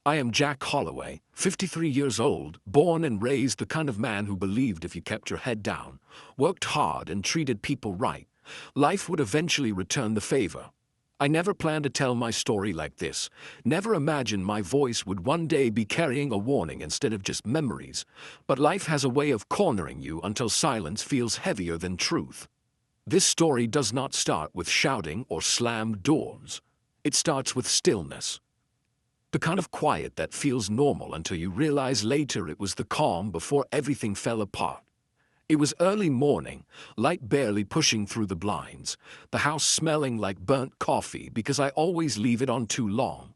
I am Jack Holloway, 53 years old, born and raised the kind of man who believed if you kept your head down, worked hard, and treated people right, life would eventually return the favor. I never planned to tell my story like this, never imagined my voice would one day be carrying a warning instead of just memories, but life has a way of cornering you until silence feels heavier than truth. This story does not start with shouting or slammed doors. It starts with stillness. The kind of quiet that feels normal until you realize later it was the calm before everything fell apart. It was early morning, light barely pushing through the blinds, the house smelling like burnt coffee because I always leave it on too long.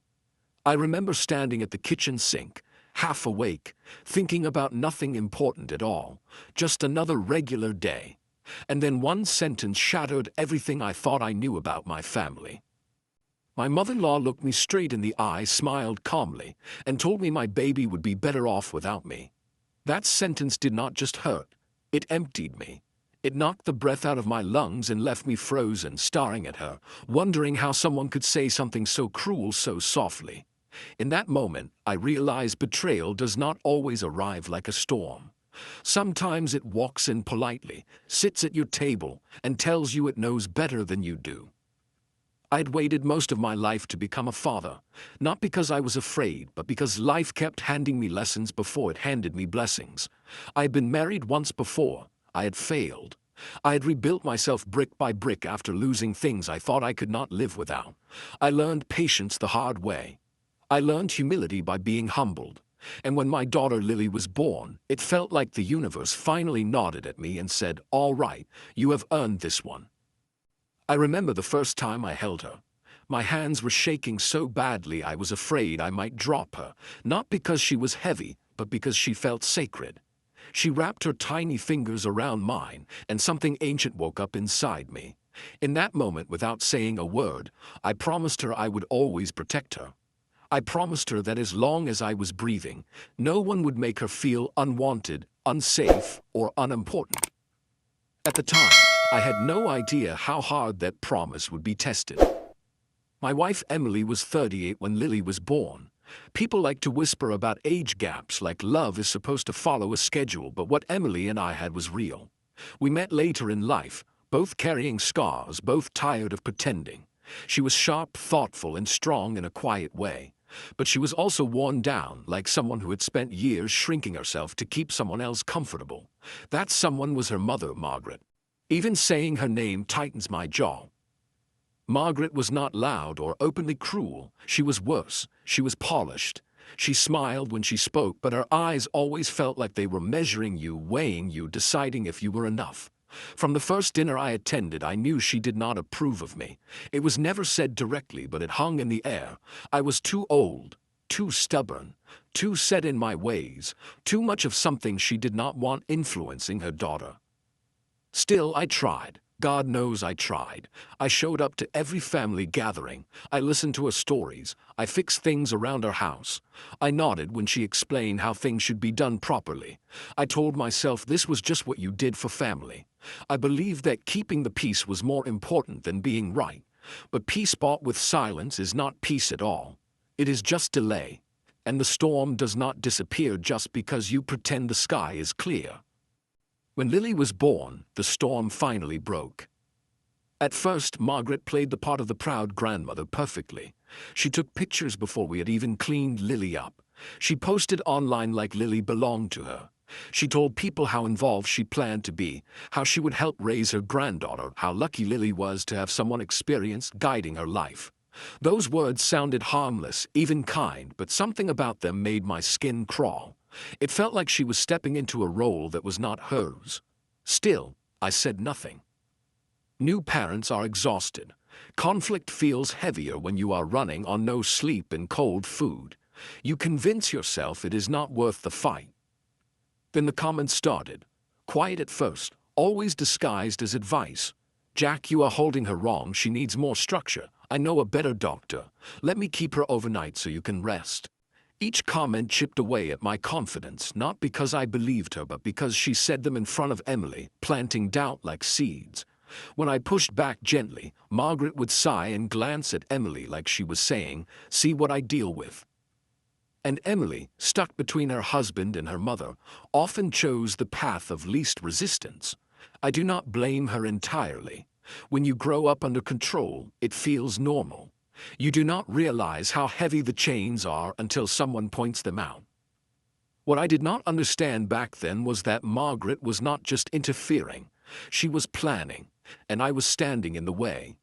I remember standing at the kitchen sink, half awake, thinking about nothing important at all, just another regular day. And then one sentence shattered everything I thought I knew about my family. My mother-in-law looked me straight in the eye, smiled calmly, and told me my baby would be better off without me. That sentence did not just hurt, it emptied me. It knocked the breath out of my lungs and left me frozen, staring at her, wondering how someone could say something so cruel so softly. In that moment, I realized betrayal does not always arrive like a storm. Sometimes it walks in politely, sits at your table, and tells you it knows better than you do. I had waited most of my life to become a father, not because I was afraid, but because life kept handing me lessons before it handed me blessings. I had been married once before. I had failed. I had rebuilt myself brick by brick after losing things I thought I could not live without. I learned patience the hard way. I learned humility by being humbled. And when my daughter Lily was born, it felt like the universe finally nodded at me and said, "All right, you have earned this one." I remember the first time I held her. My hands were shaking so badly I was afraid I might drop her, not because she was heavy, but because she felt sacred. She wrapped her tiny fingers around mine, and something ancient woke up inside me. In that moment, without saying a word, I promised her I would always protect her. I promised her that as long as I was breathing, no one would make her feel unwanted, unsafe, or unimportant. At the time, I had no idea how hard that promise would be tested. My wife Emily was 38 when Lily was born. People like to whisper about age gaps like love is supposed to follow a schedule, but what Emily and I had was real. We met later in life, both carrying scars, both tired of pretending. She was sharp, thoughtful, and strong in a quiet way. But she was also worn down, like someone who had spent years shrinking herself to keep someone else comfortable. That someone was her mother, Margaret. Even saying her name tightens my jaw. Margaret was not loud or openly cruel. She was worse. She was polished. She smiled when she spoke, but her eyes always felt like they were measuring you, weighing you, deciding if you were enough. From the first dinner I attended, I knew she did not approve of me. It was never said directly, but it hung in the air. I was too old, too stubborn, too set in my ways, too much of something she did not want influencing her daughter. Still, I tried. God knows I tried. I showed up to every family gathering. I listened to her stories. I fixed things around her house. I nodded when she explained how things should be done properly. I told myself this was just what you did for family. I believed that keeping the peace was more important than being right. But peace bought with silence is not peace at all. It is just delay. And the storm does not disappear just because you pretend the sky is clear. When Lily was born, the storm finally broke. At first, Margaret played the part of the proud grandmother perfectly. She took pictures before we had even cleaned Lily up. She posted online like Lily belonged to her. She told people how involved she planned to be, how she would help raise her granddaughter, how lucky Lily was to have someone experienced guiding her life. Those words sounded harmless, even kind, but something about them made my skin crawl. It felt like she was stepping into a role that was not hers. Still, I said nothing. New parents are exhausted. Conflict feels heavier when you are running on no sleep and cold food. You convince yourself it is not worth the fight. Then the comments started. Quiet at first, always disguised as advice. "Jack, you are holding her wrong. She needs more structure. I know a better doctor. Let me keep her overnight so you can rest." Each comment chipped away at my confidence, not because I believed her, but because she said them in front of Emily, planting doubt like seeds. When I pushed back gently, Margaret would sigh and glance at Emily like she was saying, "See what I deal with." And Emily, stuck between her husband and her mother, often chose the path of least resistance. I do not blame her entirely. When you grow up under control, it feels normal. You do not realize how heavy the chains are until someone points them out. What I did not understand back then was that Margaret was not just interfering, she was planning, and I was standing in the way.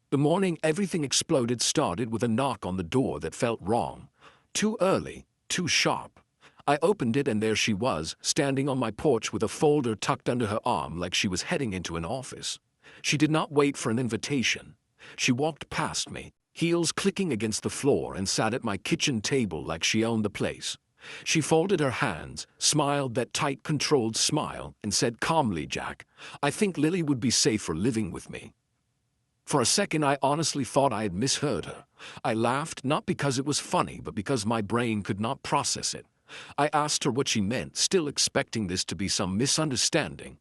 The morning everything exploded started with a knock on the door that felt wrong. Too early, too sharp. I opened it and there she was, standing on my porch with a folder tucked under her arm like she was heading into an office. She did not wait for an invitation. She walked past me, heels clicking against the floor, and sat at my kitchen table like she owned the place. She folded her hands, smiled that tight, controlled smile, and said calmly, "Jack, I think Lily would be safer living with me." For a second I honestly thought I had misheard her. I laughed, not because it was funny, but because my brain could not process it. I asked her what she meant, still expecting this to be some misunderstanding.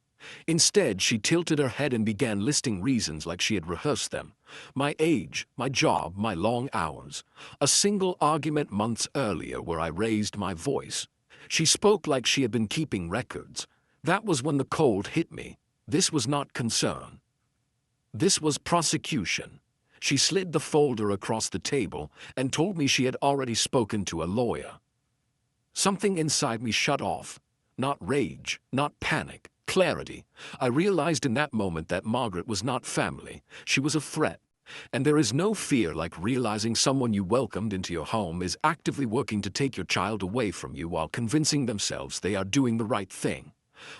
Instead, she tilted her head and began listing reasons like she had rehearsed them. My age, my job, my long hours. A single argument months earlier where I raised my voice. She spoke like she had been keeping records. That was when the cold hit me. This was not concern. This was prosecution. She slid the folder across the table and told me she had already spoken to a lawyer. Something inside me shut off. Not rage, not panic, clarity. I realized in that moment that Margaret was not family. She was a threat. And there is no fear like realizing someone you welcomed into your home is actively working to take your child away from you while convincing themselves they are doing the right thing.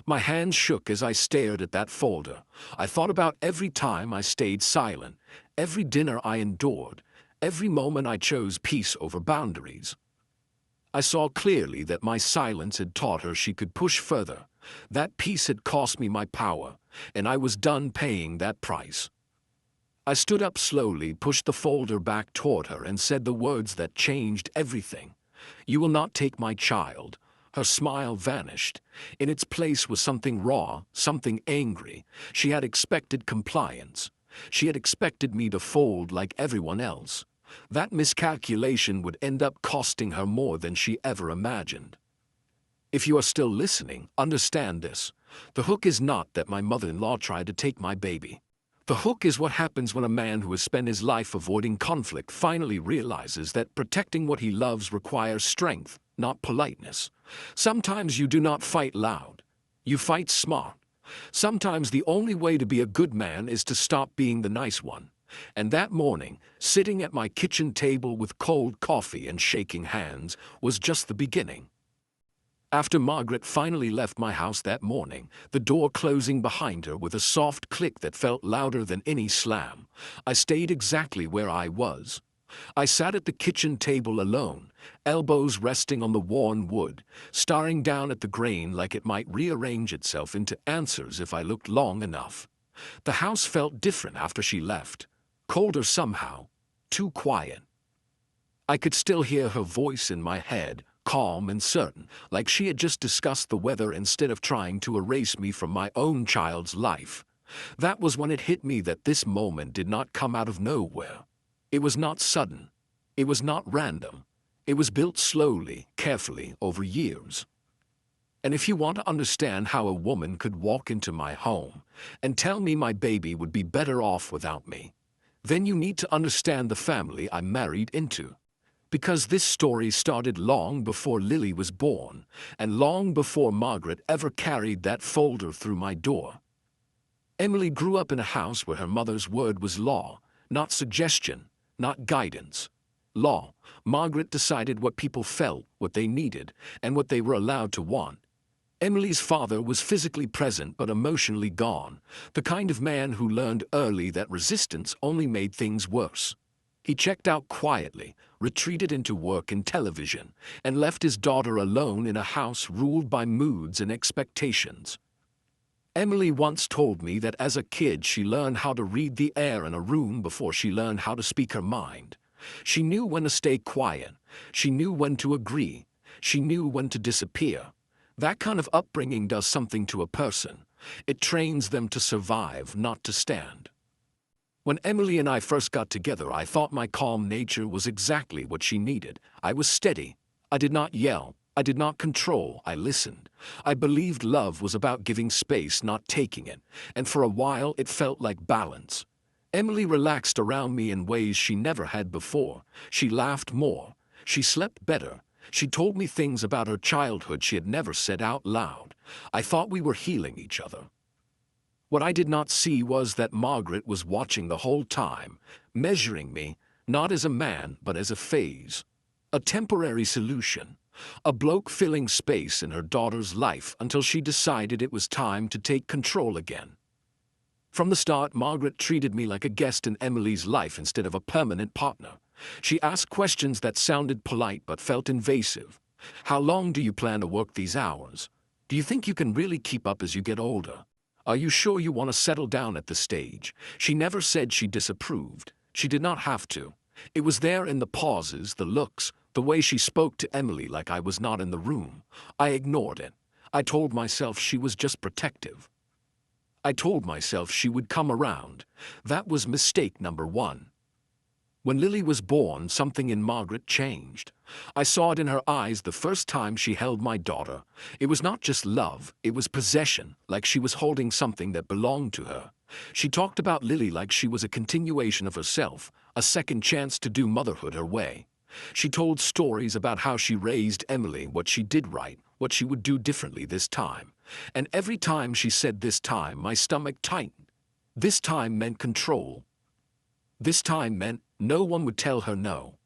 My hands shook as I stared at that folder. I thought about every time I stayed silent, every dinner I endured, every moment I chose peace over boundaries. I saw clearly that my silence had taught her she could push further. That peace had cost me my power, and I was done paying that price. I stood up slowly, pushed the folder back toward her, and said the words that changed everything. "You will not take my child." Her smile vanished. In its place was something raw, something angry. She had expected compliance. She had expected me to fold like everyone else. That miscalculation would end up costing her more than she ever imagined. If you are still listening, understand this. The hook is not that my mother-in-law tried to take my baby. The hook is what happens when a man who has spent his life avoiding conflict finally realizes that protecting what he loves requires strength, not politeness. Sometimes you do not fight loud. You fight smart. Sometimes the only way to be a good man is to stop being the nice one. And that morning, sitting at my kitchen table with cold coffee and shaking hands, was just the beginning. After Margaret finally left my house that morning, the door closing behind her with a soft click that felt louder than any slam, I stayed exactly where I was. I sat at the kitchen table alone, elbows resting on the worn wood, staring down at the grain like it might rearrange itself into answers if I looked long enough. The house felt different after she left, colder somehow, too quiet. I could still hear her voice in my head, calm and certain, like she had just discussed the weather instead of trying to erase me from my own child's life. That was when it hit me that this moment did not come out of nowhere. It was not sudden. It was not random. It was built slowly, carefully, over years. And if you want to understand how a woman could walk into my home and tell me my baby would be better off without me, then you need to understand the family I married into. Because this story started long before Lily was born, and long before Margaret ever carried that folder through my door. Emily grew up in a house where her mother's word was law, not suggestion, not guidance. Law. Margaret decided what people felt, what they needed, and what they were allowed to want. Emily's father was physically present but emotionally gone, the kind of man who learned early that resistance only made things worse. He checked out quietly, retreated into work and television, and left his daughter alone in a house ruled by moods and expectations. Emily once told me that as a kid she learned how to read the air in a room before she learned how to speak her mind. She knew when to stay quiet. She knew when to agree. She knew when to disappear. That kind of upbringing does something to a person. It trains them to survive, not to stand. When Emily and I first got together, I thought my calm nature was exactly what she needed. I was steady, I did not yell. I did not control. I listened. I believed love was about giving space, not taking it, and for a while it felt like balance. Emily relaxed around me in ways she never had before. She laughed more. She slept better. She told me things about her childhood she had never said out loud. I thought we were healing each other. What I did not see was that Margaret was watching the whole time, measuring me, not as a man, but as a phase. A temporary solution. A bloke filling space in her daughter's life until she decided it was time to take control again. From the start, Margaret treated me like a guest in Emily's life instead of a permanent partner. She asked questions that sounded polite but felt invasive. How long do you plan to work these hours? Do you think you can really keep up as you get older? Are you sure you want to settle down at this stage? She never said she disapproved. She did not have to. It was there in the pauses, the looks, the way she spoke to Emily like I was not in the room. I ignored it. I told myself she was just protective. I told myself she would come around. That was mistake number one. When Lily was born, something in Margaret changed. I saw it in her eyes the first time she held my daughter. It was not just love, it was possession, like she was holding something that belonged to her. She talked about Lily like she was a continuation of herself, a second chance to do motherhood her way. She told stories about how she raised Emily, what she did right, what she would do differently this time. And every time she said this time, my stomach tightened. This time meant control. This time meant no one would tell her no.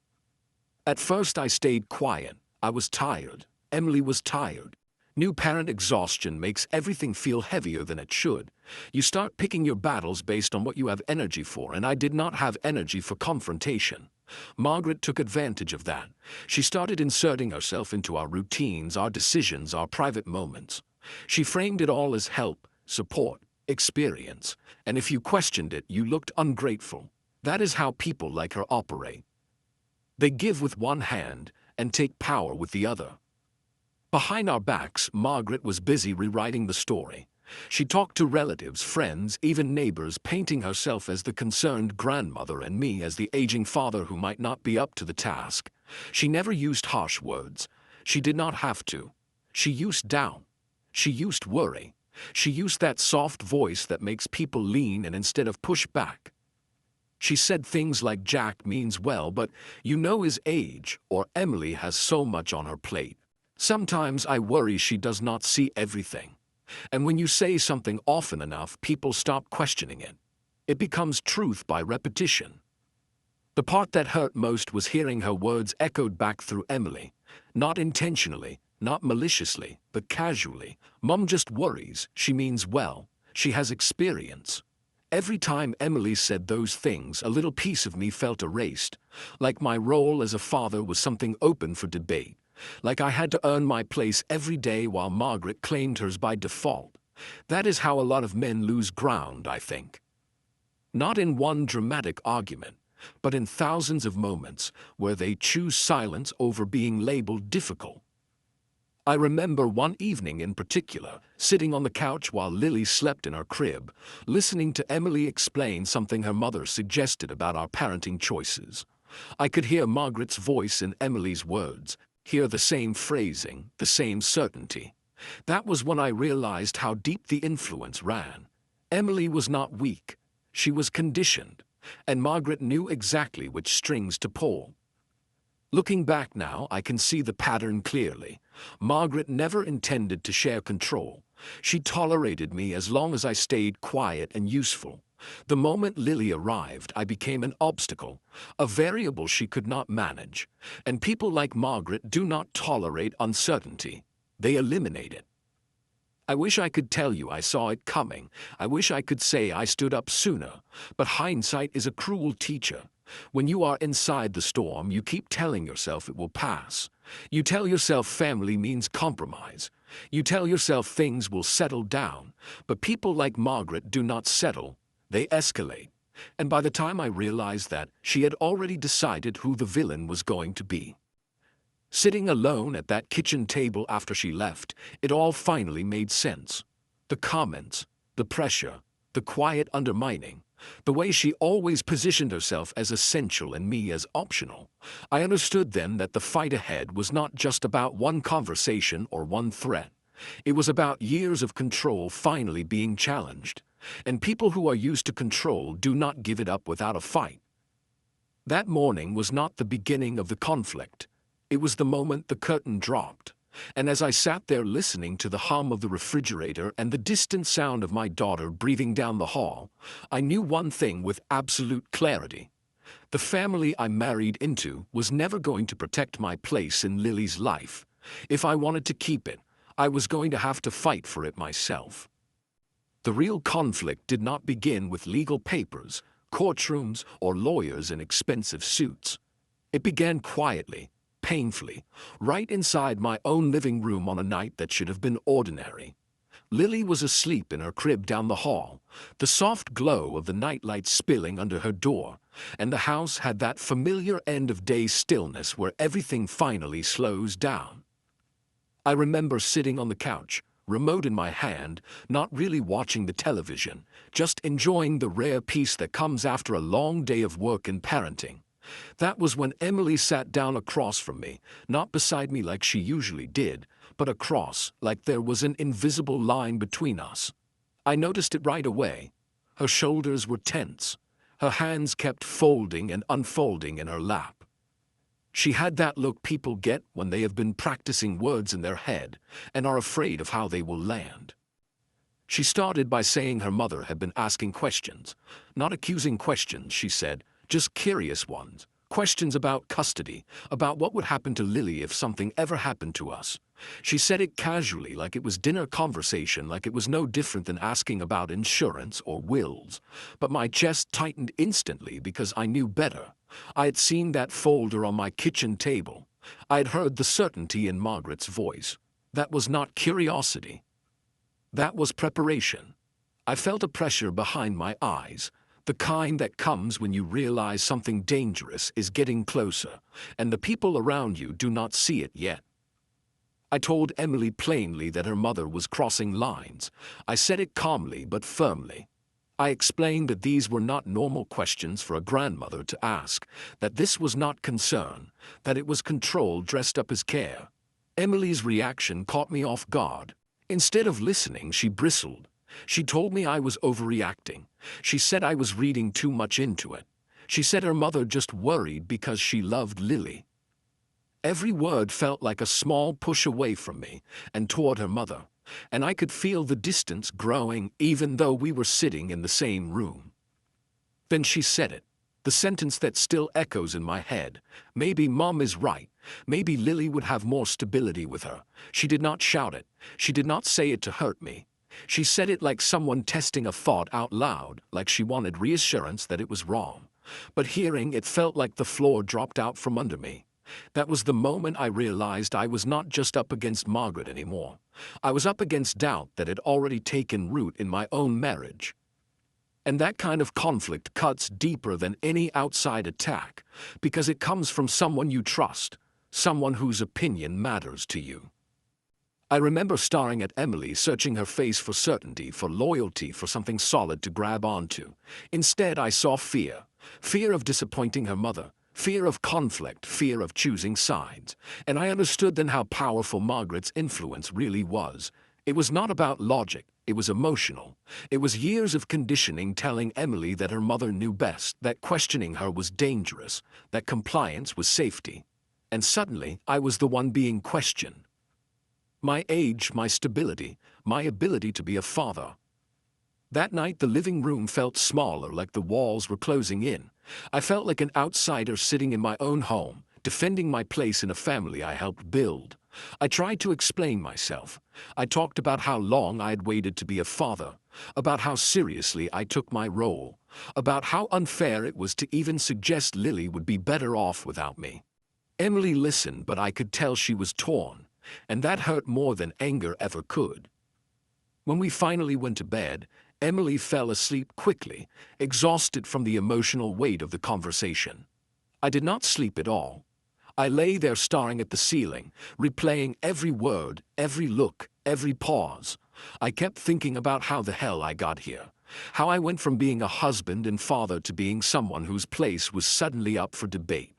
At first I stayed quiet. I was tired. Emily was tired. New parent exhaustion makes everything feel heavier than it should. You start picking your battles based on what you have energy for, and I did not have energy for confrontation. Margaret took advantage of that. She started inserting herself into our routines, our decisions, our private moments. She framed it all as help, support, experience, and if you questioned it, you looked ungrateful. That is how people like her operate. They give with one hand and take power with the other. Behind our backs, Margaret was busy rewriting the story. She talked to relatives, friends, even neighbors, painting herself as the concerned grandmother and me as the aging father who might not be up to the task. She never used harsh words. She did not have to. She used doubt. She used worry. She used that soft voice that makes people lean and instead of push back. She said things like Jack means well, but you know his age, or Emily has so much on her plate. Sometimes I worry she does not see everything. And when you say something often enough, people stop questioning it. It becomes truth by repetition. The part that hurt most was hearing her words echoed back through Emily. Not intentionally, not maliciously, but casually. Mom just worries, she means well, she has experience. Every time Emily said those things, a little piece of me felt erased, like my role as a father was something open for debate, like I had to earn my place every day while Margaret claimed hers by default. That is how a lot of men lose ground, I think. Not in one dramatic argument, but in thousands of moments where they choose silence over being labeled difficult. I remember one evening in particular, sitting on the couch while Lily slept in her crib, listening to Emily explain something her mother suggested about our parenting choices. I could hear Margaret's voice in Emily's words, hear the same phrasing, the same certainty. That was when I realized how deep the influence ran. Emily was not weak. She was conditioned, and Margaret knew exactly which strings to pull. Looking back now, I can see the pattern clearly. Margaret never intended to share control. She tolerated me as long as I stayed quiet and useful. The moment Lily arrived, I became an obstacle, a variable she could not manage. And people like Margaret do not tolerate uncertainty. They eliminate it. I wish I could tell you I saw it coming. I wish I could say I stood up sooner. But hindsight is a cruel teacher. When you are inside the storm, you keep telling yourself it will pass. You tell yourself family means compromise. You tell yourself things will settle down. But people like Margaret do not settle. They escalate. And by the time I realized that, she had already decided who the villain was going to be. Sitting alone at that kitchen table after she left, it all finally made sense. The comments, the pressure, the quiet undermining. The way she always positioned herself as essential and me as optional. I understood then that the fight ahead was not just about one conversation or one threat. It was about years of control finally being challenged. And people who are used to control do not give it up without a fight. That morning was not the beginning of the conflict. It was the moment the curtain dropped. And as I sat there listening to the hum of the refrigerator and the distant sound of my daughter breathing down the hall, I knew one thing with absolute clarity. The family I married into was never going to protect my place in Lily's life. If I wanted to keep it, I was going to have to fight for it myself. The real conflict did not begin with legal papers, courtrooms, or lawyers in expensive suits. It began quietly, painfully, right inside my own living room on a night that should have been ordinary. Lily was asleep in her crib down the hall, the soft glow of the nightlight spilling under her door, and the house had that familiar end-of-day stillness where everything finally slows down. I remember sitting on the couch, remote in my hand, not really watching the television, just enjoying the rare peace that comes after a long day of work and parenting. That was when Emily sat down across from me, not beside me like she usually did, but across, like there was an invisible line between us. I noticed it right away. Her shoulders were tense. Her hands kept folding and unfolding in her lap. She had that look people get when they have been practicing words in their head and are afraid of how they will land. She started by saying her mother had been asking questions. Not accusing questions, she said, just curious ones. Questions about custody, about what would happen to Lily if something ever happened to us. She said it casually, like it was dinner conversation, like it was no different than asking about insurance or wills. But my chest tightened instantly because I knew better. I had seen that folder on my kitchen table. I had heard the certainty in Margaret's voice. That was not curiosity. That was preparation. I felt a pressure behind my eyes. The kind that comes when you realize something dangerous is getting closer, and the people around you do not see it yet. I told Emily plainly that her mother was crossing lines. I said it calmly but firmly. I explained that these were not normal questions for a grandmother to ask, that this was not concern, that it was control dressed up as care. Emily's reaction caught me off guard. Instead of listening, she bristled. She told me I was overreacting. She said I was reading too much into it. She said her mother just worried because she loved Lily. Every word felt like a small push away from me and toward her mother, and I could feel the distance growing even though we were sitting in the same room. Then she said it, the sentence that still echoes in my head. Maybe Mom is right. Maybe Lily would have more stability with her. She did not shout it. She did not say it to hurt me. She said it like someone testing a thought out loud, like she wanted reassurance that it was wrong. But hearing it felt like the floor dropped out from under me. That was the moment I realized I was not just up against Margaret anymore. I was up against doubt that had already taken root in my own marriage. And that kind of conflict cuts deeper than any outside attack, because it comes from someone you trust, someone whose opinion matters to you. I remember staring at Emily, searching her face for certainty, for loyalty, for something solid to grab onto. Instead, I saw fear. Fear of disappointing her mother. Fear of conflict. Fear of choosing sides. And I understood then how powerful Margaret's influence really was. It was not about logic. It was emotional. It was years of conditioning telling Emily that her mother knew best, that questioning her was dangerous, that compliance was safety. And suddenly, I was the one being questioned. My age, my stability, my ability to be a father. That night the living room felt smaller, like the walls were closing in. I felt like an outsider sitting in my own home, defending my place in a family I helped build. I tried to explain myself. I talked about how long I had waited to be a father, about how seriously I took my role, about how unfair it was to even suggest Lily would be better off without me. Emily listened, but I could tell she was torn. And that hurt more than anger ever could. When we finally went to bed, Emily fell asleep quickly, exhausted from the emotional weight of the conversation. I did not sleep at all. I lay there staring at the ceiling, replaying every word, every look, every pause. I kept thinking about how the hell I got here, How I went from being a husband and father to being someone whose place was suddenly up for debate.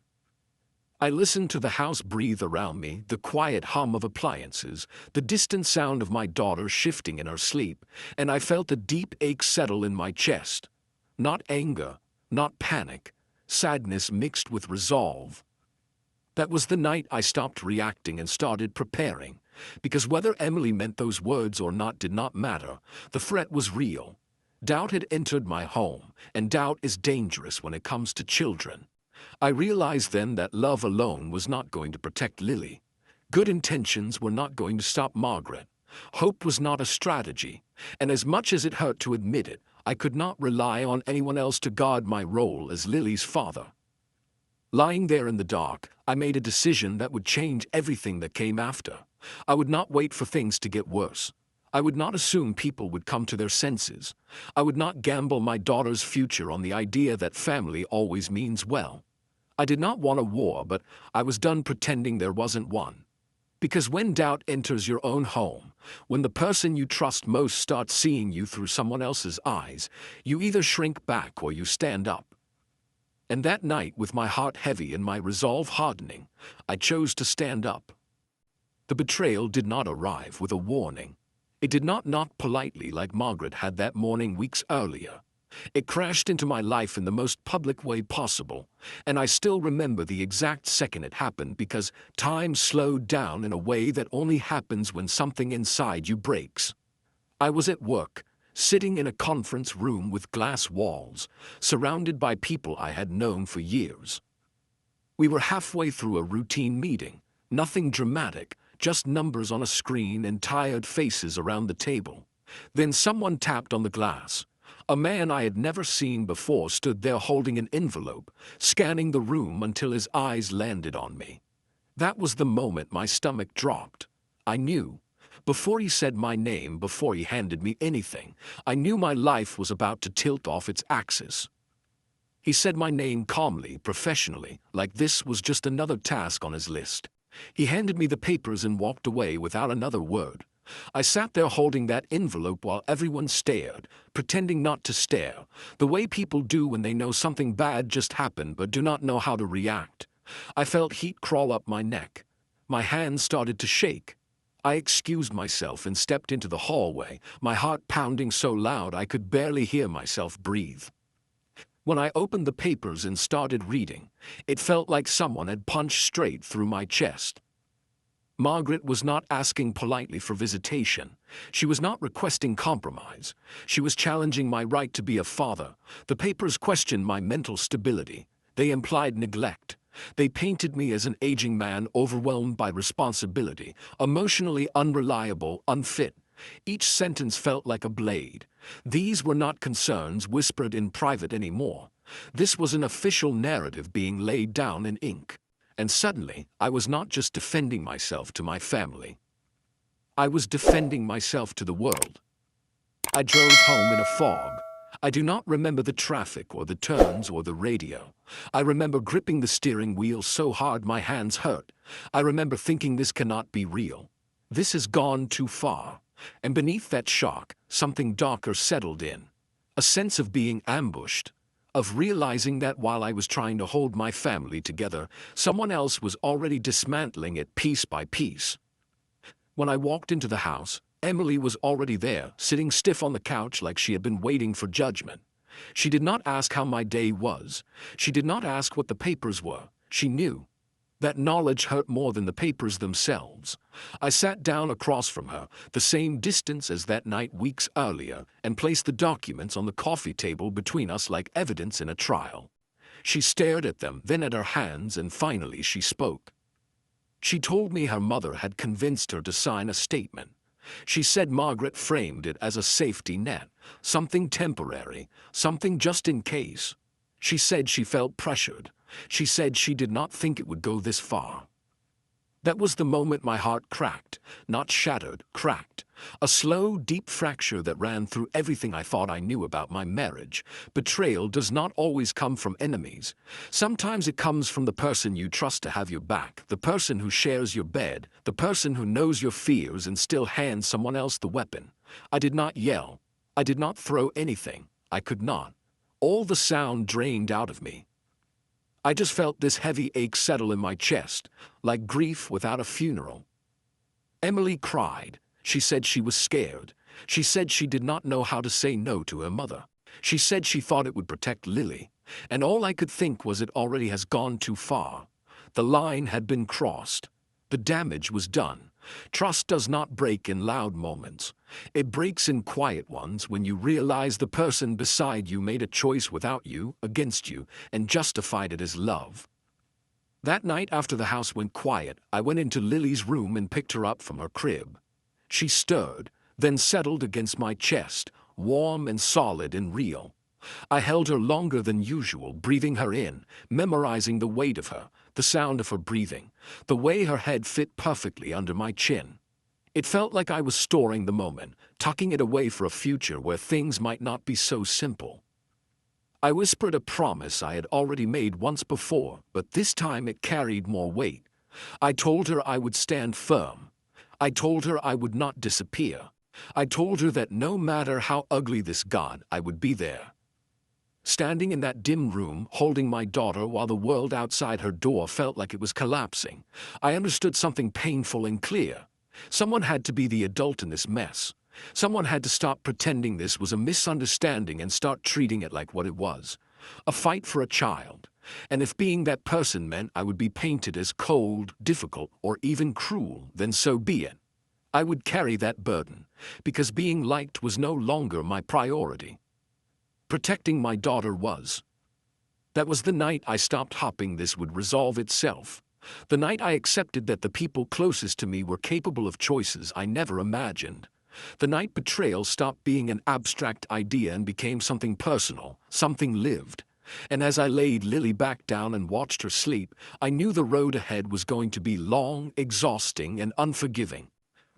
I listened to the house breathe around me, the quiet hum of appliances, the distant sound of my daughter shifting in her sleep, and I felt a deep ache settle in my chest. Not anger, not panic, sadness mixed with resolve. That was the night I stopped reacting and started preparing, because whether Emily meant those words or not did not matter. The threat was real. Doubt had entered my home, and doubt is dangerous when it comes to children. I realized then that love alone was not going to protect Lily. Good intentions were not going to stop Margaret. Hope was not a strategy, and as much as it hurt to admit it, I could not rely on anyone else to guard my role as Lily's father. Lying there in the dark, I made a decision that would change everything that came after. I would not wait for things to get worse. I would not assume people would come to their senses. I would not gamble my daughter's future on the idea that family always means well. I did not want a war, but I was done pretending there wasn't one. Because when doubt enters your own home, when the person you trust most starts seeing you through someone else's eyes, you either shrink back or you stand up. And that night, with my heart heavy and my resolve hardening, I chose to stand up. The betrayal did not arrive with a warning. It did not knock politely like Margaret had that morning weeks earlier. It crashed into my life in the most public way possible, and I still remember the exact second it happened because time slowed down in a way that only happens when something inside you breaks. I was at work, sitting in a conference room with glass walls, surrounded by people I had known for years. We were halfway through a routine meeting, nothing dramatic, just numbers on a screen and tired faces around the table. Then someone tapped on the glass. A man I had never seen before stood there holding an envelope, scanning the room until his eyes landed on me. That was the moment my stomach dropped. I knew. Before he said my name, before he handed me anything, I knew my life was about to tilt off its axis. He said my name calmly, professionally, like this was just another task on his list. He handed me the papers and walked away without another word. I sat there holding that envelope while everyone stared, pretending not to stare, the way people do when they know something bad just happened but do not know how to react. I felt heat crawl up my neck. My hands started to shake. I excused myself and stepped into the hallway, my heart pounding so loud I could barely hear myself breathe. When I opened the papers and started reading, it felt like someone had punched straight through my chest. Margaret was not asking politely for visitation. She was not requesting compromise. She was challenging my right to be a father. The papers questioned my mental stability. They implied neglect. They painted me as an aging man overwhelmed by responsibility, emotionally unreliable, unfit. Each sentence felt like a blade. These were not concerns whispered in private anymore. This was an official narrative being laid down in ink. And suddenly, I was not just defending myself to my family. I was defending myself to the world. I drove home in a fog. I do not remember the traffic or the turns or the radio. I remember gripping the steering wheel so hard my hands hurt. I remember thinking this cannot be real. This has gone too far. And beneath that shock, something darker settled in. A sense of being ambushed. Of realizing that while I was trying to hold my family together, someone else was already dismantling it piece by piece. When I walked into the house, Emily was already there, sitting stiff on the couch like she had been waiting for judgment. She did not ask how my day was. She did not ask what the papers were. She knew. That knowledge hurt more than the papers themselves. I sat down across from her, the same distance as that night weeks earlier, and placed the documents on the coffee table between us like evidence in a trial. She stared at them, then at her hands, and finally she spoke. She told me her mother had convinced her to sign a statement. She said Margaret framed it as a safety net, something temporary, something just in case. She said she felt pressured. She said she did not think it would go this far. That was the moment my heart cracked, not shattered, cracked. A slow, deep fracture that ran through everything I thought I knew about my marriage. Betrayal does not always come from enemies. Sometimes it comes from the person you trust to have your back, the person who shares your bed, the person who knows your fears and still hands someone else the weapon. I did not yell. I did not throw anything. I could not. All the sound drained out of me. I just felt this heavy ache settle in my chest, like grief without a funeral. Emily cried. She said she was scared. She said she did not know how to say no to her mother. She said she thought it would protect Lily. And all I could think was it already has gone too far. The line had been crossed. The damage was done. Trust does not break in loud moments. It breaks in quiet ones when you realize the person beside you made a choice without you, against you, and justified it as love. That night after the house went quiet, I went into Lily's room and picked her up from her crib. She stirred, then settled against my chest, warm and solid and real. I held her longer than usual, breathing her in, memorizing the weight of her, the sound of her breathing, the way her head fit perfectly under my chin. It felt like I was storing the moment, tucking it away for a future where things might not be so simple. I whispered a promise I had already made once before, but this time it carried more weight. I told her I would stand firm. I told her I would not disappear. I told her that no matter how ugly this got, I would be there. Standing in that dim room, holding my daughter while the world outside her door felt like it was collapsing, I understood something painful and clear. Someone had to be the adult in this mess. Someone had to stop pretending this was a misunderstanding and start treating it like what it was. A fight for a child. And if being that person meant I would be painted as cold, difficult, or even cruel, then so be it. I would carry that burden, because being liked was no longer my priority. Protecting my daughter was. That was the night I stopped hoping this would resolve itself. The night I accepted that the people closest to me were capable of choices I never imagined. The night betrayal stopped being an abstract idea and became something personal, something lived. And as I laid Lily back down and watched her sleep, I knew the road ahead was going to be long, exhausting, and unforgiving.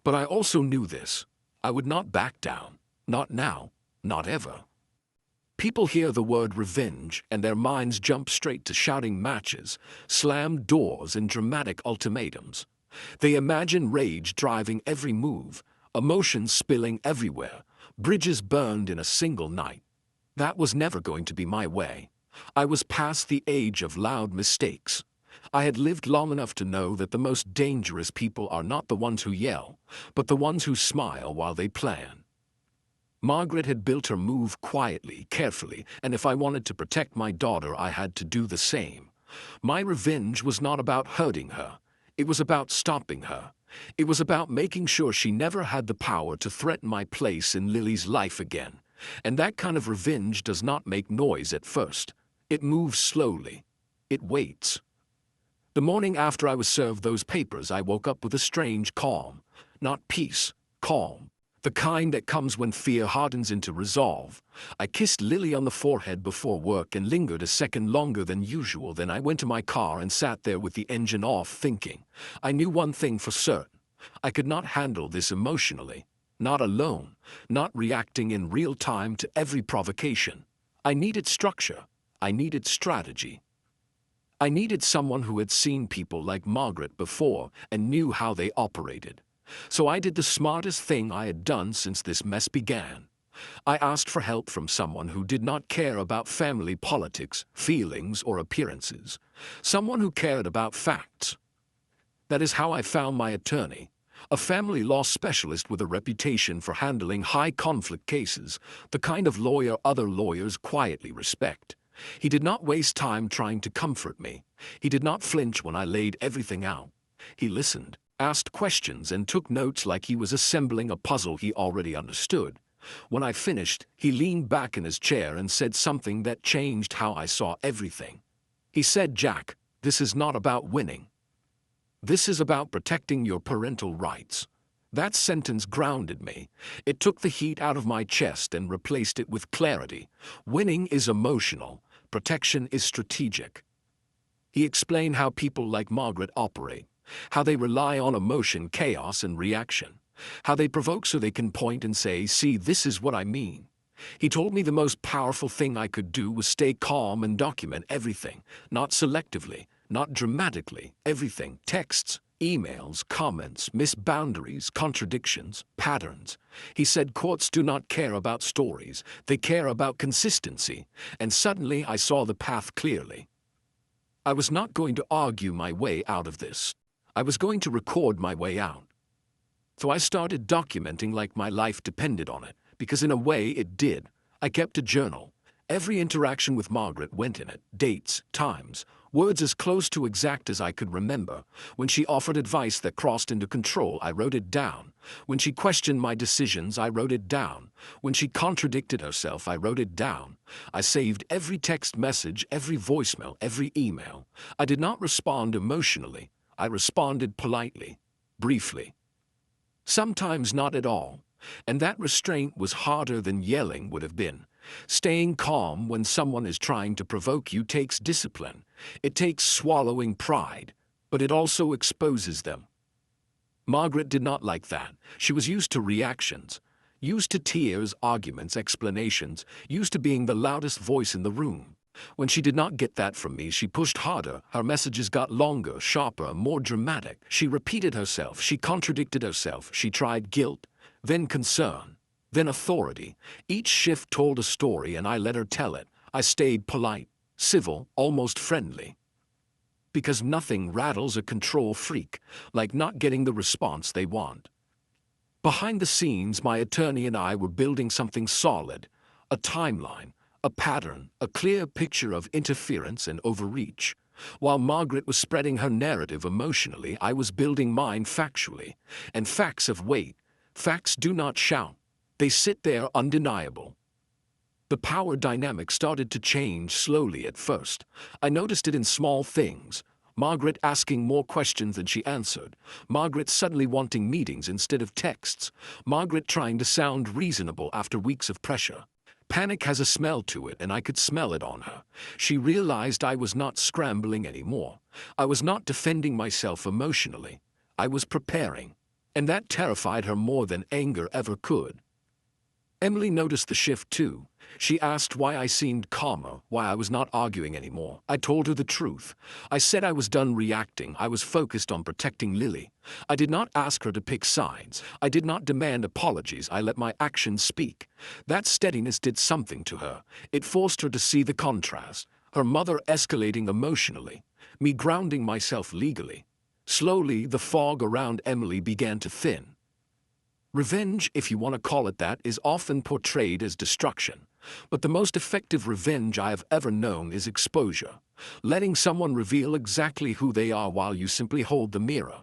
But I also knew this. I would not back down. Not now. Not ever. People hear the word revenge and their minds jump straight to shouting matches, slammed doors, and dramatic ultimatums. They imagine rage driving every move, emotions spilling everywhere, bridges burned in a single night. That was never going to be my way. I was past the age of loud mistakes. I had lived long enough to know that the most dangerous people are not the ones who yell, but the ones who smile while they plan. Margaret had built her move quietly, carefully, and if I wanted to protect my daughter, I had to do the same. My revenge was not about hurting her. It was about stopping her. It was about making sure she never had the power to threaten my place in Lily's life again. And that kind of revenge does not make noise at first. It moves slowly. It waits. The morning after I was served those papers, I woke up with a strange calm. Not peace, calm. The kind that comes when fear hardens into resolve. I kissed Lily on the forehead before work and lingered a second longer than usual. Then I went to my car and sat there with the engine off, thinking. I knew one thing for certain. I could not handle this emotionally. Not alone. Not reacting in real time to every provocation. I needed structure. I needed strategy. I needed someone who had seen people like Margaret before and knew how they operated. So I did the smartest thing I had done since this mess began. I asked for help from someone who did not care about family politics, feelings, or appearances. Someone who cared about facts. That is how I found my attorney, a family law specialist with a reputation for handling high-conflict cases, the kind of lawyer other lawyers quietly respect. He did not waste time trying to comfort me. He did not flinch when I laid everything out. He listened, asked questions, and took notes like he was assembling a puzzle he already understood. When I finished, he leaned back in his chair and said something that changed how I saw everything. He said, "Jack, this is not about winning. This is about protecting your parental rights." That sentence grounded me. It took the heat out of my chest and replaced it with clarity. Winning is emotional. Protection is strategic. He explained how people like Margaret operate. How they rely on emotion, chaos, and reaction. How they provoke so they can point and say, "See, this is what I mean." He told me the most powerful thing I could do was stay calm and document everything, not selectively, not dramatically, everything, texts, Emails, comments, missed boundaries, contradictions, patterns. He said courts do not care about stories, they care about consistency, and suddenly I saw the path clearly. I was not going to argue my way out of this. I was going to record my way out. So I started documenting like my life depended on it, because in a way it did. I kept a journal. Every interaction with Margaret went in it, dates, times, words as close to exact as I could remember. When she offered advice that crossed into control, I wrote it down. When she questioned my decisions, I wrote it down. When she contradicted herself, I wrote it down. I saved every text message, every voicemail, every email. I did not respond emotionally. I responded politely, briefly. Sometimes not at all. And that restraint was harder than yelling would have been. Staying calm when someone is trying to provoke you takes discipline. It takes swallowing pride, but it also exposes them. Margaret did not like that. She was used to reactions, used to tears, arguments, explanations, used to being the loudest voice in the room. When she did not get that from me, she pushed harder. Her messages got longer, sharper, more dramatic. She repeated herself. She contradicted herself. She tried guilt, then concern, then authority. Each shift told a story, and I let her tell it. I stayed polite, civil, almost friendly. Because nothing rattles a control freak like not getting the response they want. Behind the scenes, my attorney and I were building something solid, a timeline, a pattern, a clear picture of interference and overreach. While Margaret was spreading her narrative emotionally, I was building mine factually. And facts have weight. Facts do not shout. They sit there undeniable. The power dynamic started to change slowly at first. I noticed it in small things. Margaret asking more questions than she answered. Margaret suddenly wanting meetings instead of texts. Margaret trying to sound reasonable after weeks of pressure. Panic has a smell to it, and I could smell it on her. She realized I was not scrambling anymore. I was not defending myself emotionally. I was preparing. And that terrified her more than anger ever could. Emily noticed the shift too. She asked why I seemed calmer, why I was not arguing anymore. I told her the truth. I said I was done reacting. I was focused on protecting Lily. I did not ask her to pick sides. I did not demand apologies. I let my actions speak. That steadiness did something to her. It forced her to see the contrast. Her mother escalating emotionally, me grounding myself legally. Slowly, the fog around Emily began to thin. Revenge, if you want to call it that, is often portrayed as destruction. But the most effective revenge I have ever known is exposure. Letting someone reveal exactly who they are while you simply hold the mirror.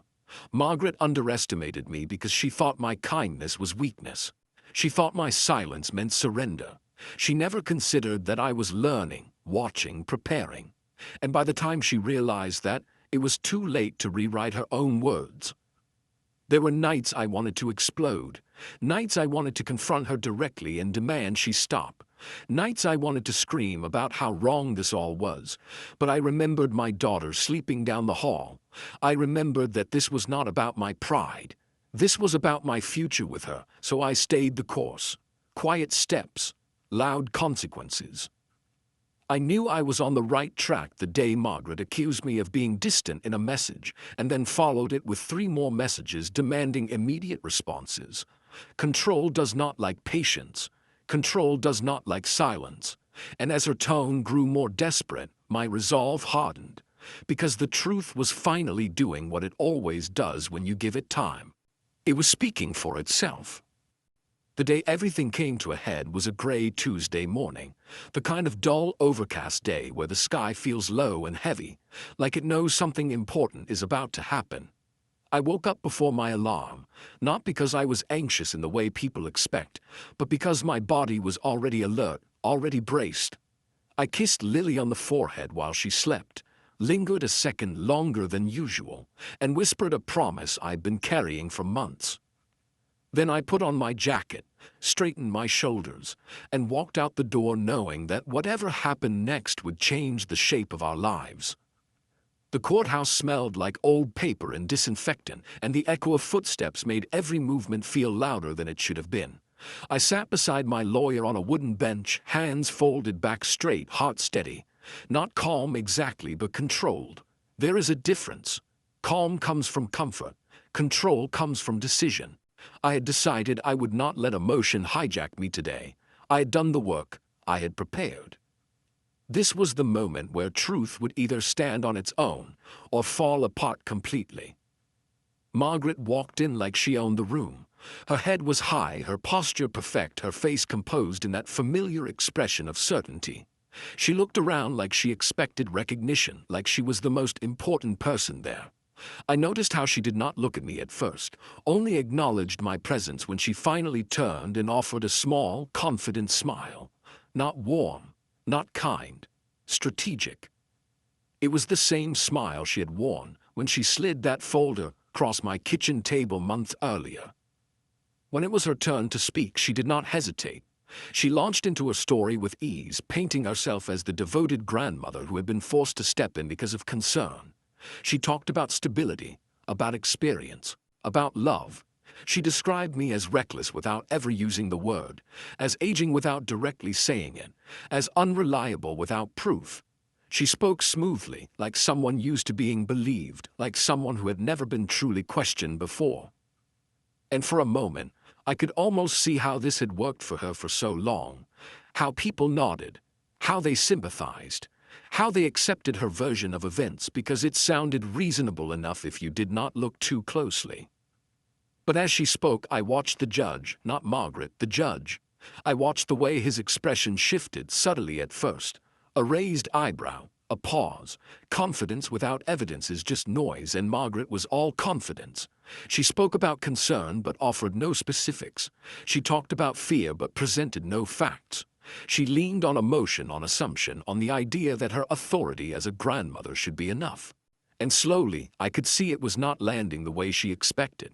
Margaret underestimated me because she thought my kindness was weakness. She thought my silence meant surrender. She never considered that I was learning, watching, preparing. And by the time she realized that, it was too late to rewrite her own words. There were nights I wanted to explode. Nights I wanted to confront her directly and demand she stop. Nights I wanted to scream about how wrong this all was. But I remembered my daughter sleeping down the hall. I remembered that this was not about my pride. This was about my future with her, so I stayed the course. Quiet steps, loud consequences. I knew I was on the right track the day Margaret accused me of being distant in a message, and then followed it with 3 more messages demanding immediate responses. Control does not like patience. Control does not like silence. And as her tone grew more desperate, my resolve hardened, because the truth was finally doing what it always does when you give it time. It was speaking for itself. The day everything came to a head was a gray Tuesday morning, the kind of dull, overcast day where the sky feels low and heavy, like it knows something important is about to happen. I woke up before my alarm, not because I was anxious in the way people expect, but because my body was already alert, already braced. I kissed Lily on the forehead while she slept, lingered a second longer than usual, and whispered a promise I'd been carrying for months. Then I put on my jacket, straightened my shoulders, and walked out the door knowing that whatever happened next would change the shape of our lives. The courthouse smelled like old paper and disinfectant, and the echo of footsteps made every movement feel louder than it should have been. I sat beside my lawyer on a wooden bench, hands folded back straight, heart steady. Not calm exactly, but controlled. There is a difference. Calm comes from comfort. Control comes from decision. I had decided I would not let emotion hijack me today. I had done the work. I had prepared. This was the moment where truth would either stand on its own or fall apart completely. Margaret walked in like she owned the room. Her head was high, her posture perfect, her face composed in that familiar expression of certainty. She looked around like she expected recognition, like she was the most important person there. I noticed how she did not look at me at first, only acknowledged my presence when she finally turned and offered a small, confident smile. Not warm, not kind, strategic. It was the same smile she had worn when she slid that folder across my kitchen table months earlier. When it was her turn to speak, she did not hesitate. She launched into a story with ease, painting herself as the devoted grandmother who had been forced to step in because of concern. She talked about stability, about experience, about love. She described me as reckless without ever using the word, as aging without directly saying it, as unreliable without proof. She spoke smoothly, like someone used to being believed, like someone who had never been truly questioned before. And for a moment, I could almost see how this had worked for her for so long, how people nodded, how they sympathized, how they accepted her version of events because it sounded reasonable enough if you did not look too closely. But as she spoke, I watched the judge, not Margaret, the judge. I watched the way his expression shifted subtly at first. A raised eyebrow, a pause. Confidence without evidence is just noise, and Margaret was all confidence. She spoke about concern but offered no specifics. She talked about fear but presented no facts. She leaned on emotion, on assumption, on the idea that her authority as a grandmother should be enough. And slowly, I could see it was not landing the way she expected.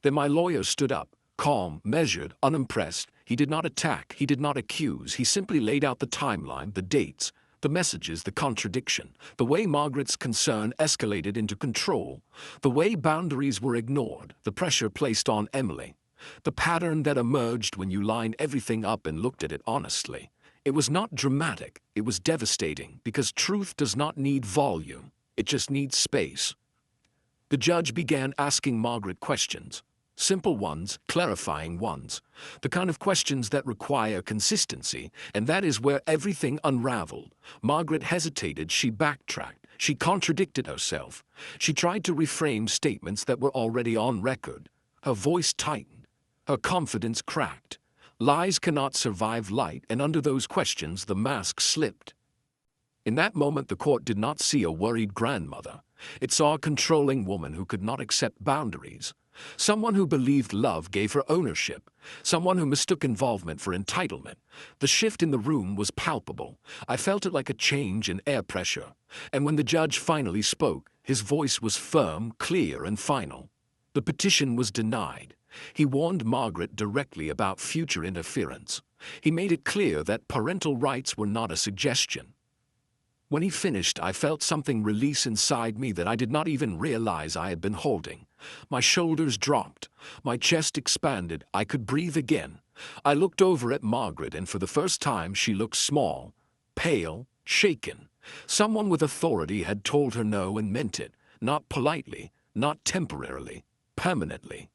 Then my lawyer stood up, calm, measured, unimpressed. He did not attack, he did not accuse, he simply laid out the timeline, the dates, the messages, the contradiction, the way Margaret's concern escalated into control, the way boundaries were ignored, the pressure placed on Emily, the pattern that emerged when you lined everything up and looked at it honestly. It was not dramatic, it was devastating, because truth does not need volume, it just needs space. The judge began asking Margaret questions. Simple ones, clarifying ones, the kind of questions that require consistency, and that is where everything unraveled. Margaret hesitated, she backtracked, she contradicted herself. She tried to reframe statements that were already on record. Her voice tightened, her confidence cracked. Lies cannot survive light, and under those questions the mask slipped. In that moment the court did not see a worried grandmother. It saw a controlling woman who could not accept boundaries. Someone who believed love gave her ownership. Someone who mistook involvement for entitlement. The shift in the room was palpable. I felt it like a change in air pressure. And when the judge finally spoke, his voice was firm, clear, and final. The petition was denied. He warned Margaret directly about future interference. He made it clear that parental rights were not a suggestion. When he finished, I felt something release inside me that I did not even realize I had been holding. My shoulders dropped. My chest expanded. I could breathe again. I looked over at Margaret, and for the first time she looked small, pale, shaken. Someone with authority had told her no and meant it, not politely, not temporarily, permanently.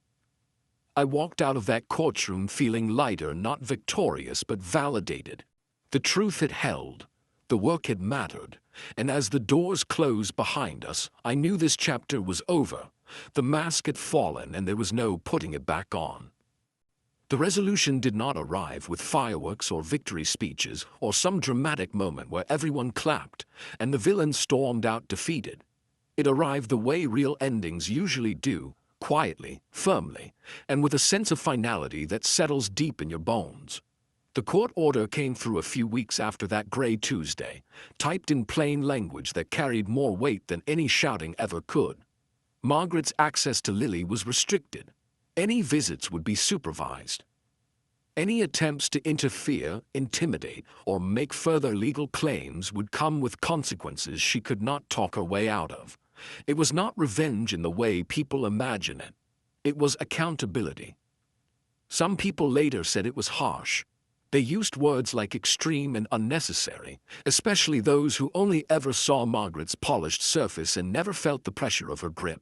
I walked out of that courtroom feeling lighter, not victorious, but validated. The truth had held. The work had mattered, and as the doors closed behind us, I knew this chapter was over. The mask had fallen, and there was no putting it back on. The resolution did not arrive with fireworks or victory speeches or some dramatic moment where everyone clapped and the villain stormed out defeated. It arrived the way real endings usually do, quietly, firmly, and with a sense of finality that settles deep in your bones. The court order came through a few weeks after that gray Tuesday, typed in plain language that carried more weight than any shouting ever could. Margaret's access to Lily was restricted. Any visits would be supervised. Any attempts to interfere, intimidate, or make further legal claims would come with consequences she could not talk her way out of. It was not revenge in the way people imagine it. It was accountability. Some people later said it was harsh. They used words like extreme and unnecessary, especially those who only ever saw Margaret's polished surface and never felt the pressure of her grip.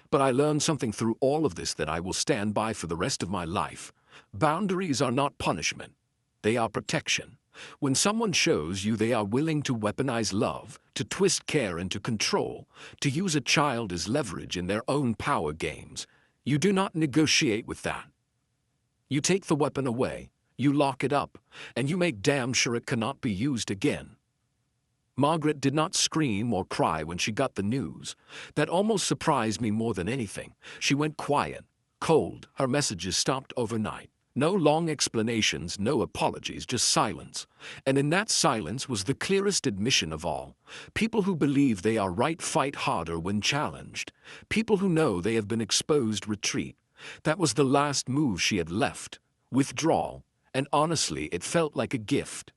But I learned something through all of this that I will stand by for the rest of my life. Boundaries are not punishment. They are protection. When someone shows you they are willing to weaponize love, to twist care into control, to use a child as leverage in their own power games, you do not negotiate with that. You take the weapon away, you lock it up, and you make damn sure it cannot be used again. Margaret did not scream or cry when she got the news. That almost surprised me more than anything. She went quiet, cold, her messages stopped overnight. No long explanations, no apologies, just silence. And in that silence was the clearest admission of all. People who believe they are right fight harder when challenged. People who know they have been exposed retreat. That was the last move she had left. Withdrawal. And honestly, it felt like a gift.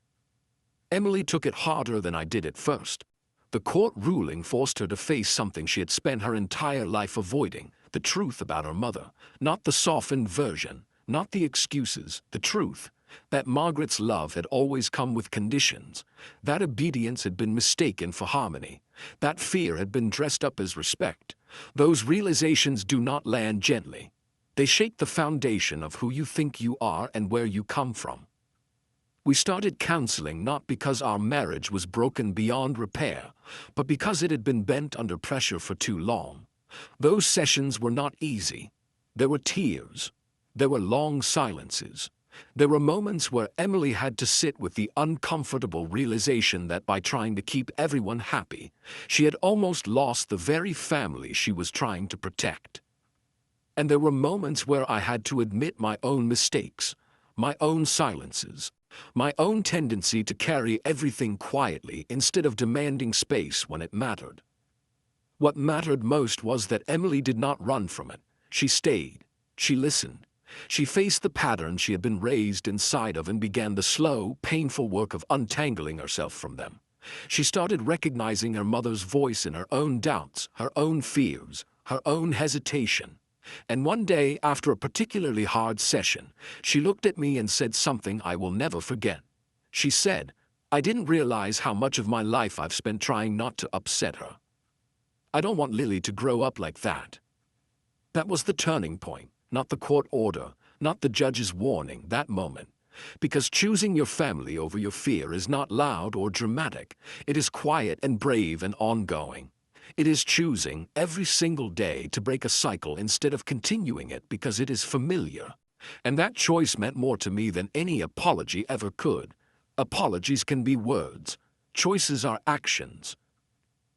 Emily took it harder than I did at first. The court ruling forced her to face something she had spent her entire life avoiding, the truth about her mother, not the softened version, not the excuses, the truth, that Margaret's love had always come with conditions, that obedience had been mistaken for harmony, that fear had been dressed up as respect. Those realizations do not land gently. They shake the foundation of who you think you are and where you come from. We started counseling not because our marriage was broken beyond repair, but because it had been bent under pressure for too long. Those sessions were not easy. There were tears. There were long silences. There were moments where Emily had to sit with the uncomfortable realization that by trying to keep everyone happy, she had almost lost the very family she was trying to protect. And there were moments where I had to admit my own mistakes, my own silences, my own tendency to carry everything quietly instead of demanding space when it mattered. What mattered most was that Emily did not run from it. She stayed. She listened. She faced the pattern she had been raised inside of and began the slow, painful work of untangling herself from them. She started recognizing her mother's voice in her own doubts, her own fears, her own hesitation. And one day, after a particularly hard session, she looked at me and said something I will never forget. She said, "I didn't realize how much of my life I've spent trying not to upset her. I don't want Lily to grow up like that." That was the turning point, not the court order, not the judge's warning, that moment. Because choosing your family over your fear is not loud or dramatic. It is quiet and brave and ongoing. It is choosing every single day to break a cycle instead of continuing it because it is familiar. And that choice meant more to me than any apology ever could. Apologies can be words. Choices are actions.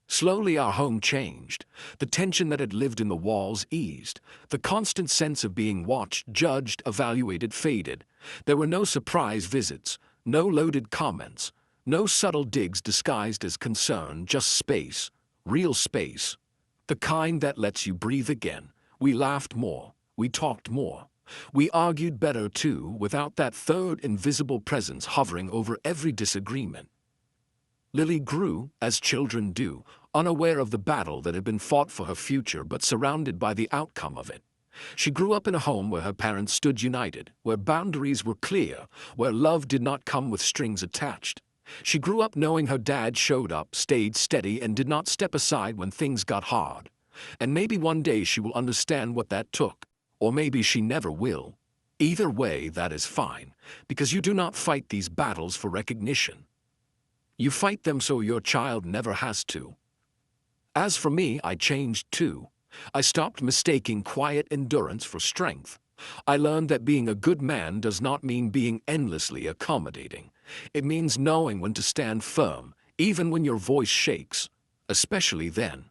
Slowly our home changed. The tension that had lived in the walls eased. The constant sense of being watched, judged, evaluated faded. There were no surprise visits, no loaded comments, no subtle digs disguised as concern, just space. Real space. The kind that lets you breathe again. We laughed more. We talked more. We argued better too, without that third invisible presence hovering over every disagreement. Lily grew, as children do, unaware of the battle that had been fought for her future but surrounded by the outcome of it. She grew up in a home where her parents stood united, where boundaries were clear, where love did not come with strings attached. She grew up knowing her dad showed up, stayed steady, and did not step aside when things got hard. And maybe one day she will understand what that took, or maybe she never will. Either way, that is fine, because you do not fight these battles for recognition. You fight them so your child never has to. As for me, I changed too. I stopped mistaking quiet endurance for strength. I learned that being a good man does not mean being endlessly accommodating. It means knowing when to stand firm, even when your voice shakes, especially then.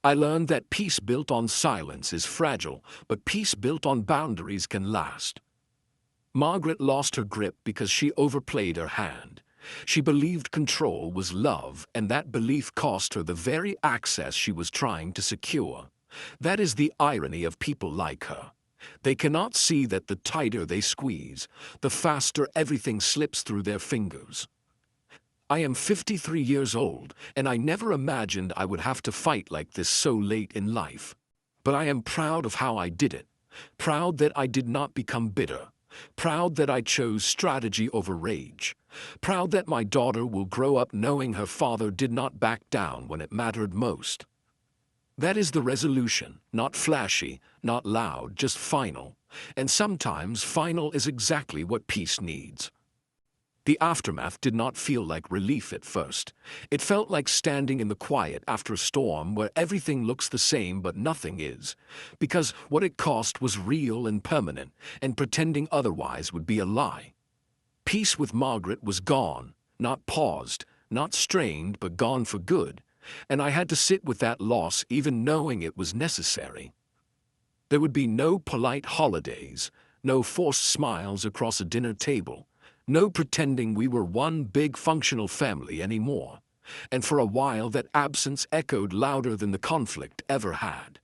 I learned that peace built on silence is fragile, but peace built on boundaries can last. Margaret lost her grip because she overplayed her hand. She believed control was love, and that belief cost her the very access she was trying to secure. That is the irony of people like her. They cannot see that the tighter they squeeze, the faster everything slips through their fingers. I am 53 years old, and I never imagined I would have to fight like this so late in life. But I am proud of how I did it. Proud that I did not become bitter. Proud that I chose strategy over rage. Proud that my daughter will grow up knowing her father did not back down when it mattered most. That is the resolution, not flashy, not loud, just final. And sometimes final is exactly what peace needs. The aftermath did not feel like relief at first. It felt like standing in the quiet after a storm where everything looks the same but nothing is. Because what it cost was real and permanent, and pretending otherwise would be a lie. Peace with Margaret was gone, not paused, not strained, but gone for good. And I had to sit with that loss even knowing it was necessary. There would be no polite holidays, no forced smiles across a dinner table, no pretending we were one big functional family anymore. And for a while that absence echoed louder than the conflict ever had.